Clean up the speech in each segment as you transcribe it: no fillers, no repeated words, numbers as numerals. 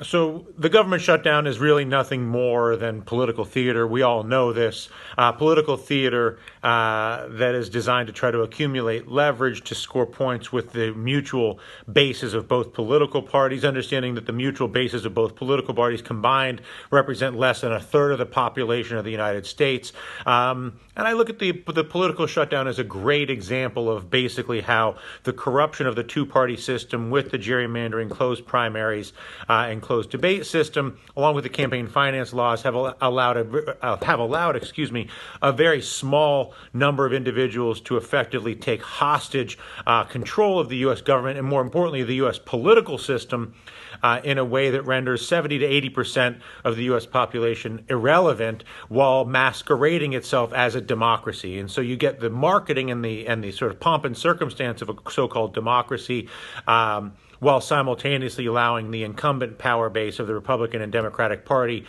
So the government shutdown is really nothing more than political theater. We all know this. Political theater that is designed to try to accumulate leverage to score points with the mutual bases of both political parties, understanding that the mutual bases of both political parties combined represent less than a third of the population of the United States. And I look at the political shutdown as a great example of basically how the corruption of the two-party system with the gerrymandering, closed primaries, and closed debate system, along with the campaign finance laws, have allowed a very small number of individuals to effectively take hostage control of the U.S. government and, more importantly, the U.S. political system in a way that renders 70 to 80% of the U.S. population irrelevant, while masquerading itself as a democracy. And so you get the marketing and the sort of pomp and circumstance of a so-called democracy, while simultaneously allowing the incumbent power base of the Republican and Democratic Party,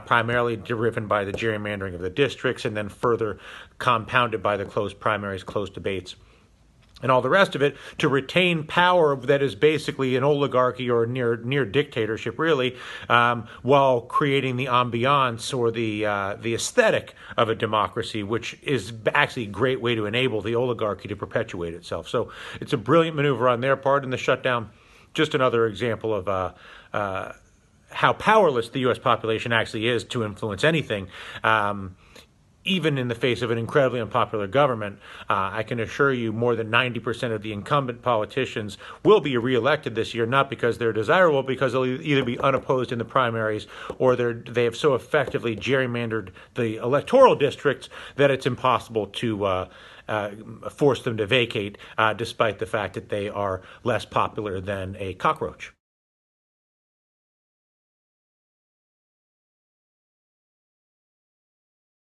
primarily driven by the gerrymandering of the districts and then further compounded by the closed primaries, closed debates, and all the rest of it, to retain power that is basically an oligarchy or near dictatorship, really, while creating the ambiance or the aesthetic of a democracy, which is actually a great way to enable the oligarchy to perpetuate itself. So it's a brilliant maneuver on their part in the shutdown. Just another example of how powerless the U.S. population actually is to influence anything. Even in the face of an incredibly unpopular government, I can assure you more than 90% of the incumbent politicians will be reelected this year, not because they're desirable, because they'll either be unopposed in the primaries or they have so effectively gerrymandered the electoral districts that it's impossible to force them to vacate, despite the fact that they are less popular than a cockroach.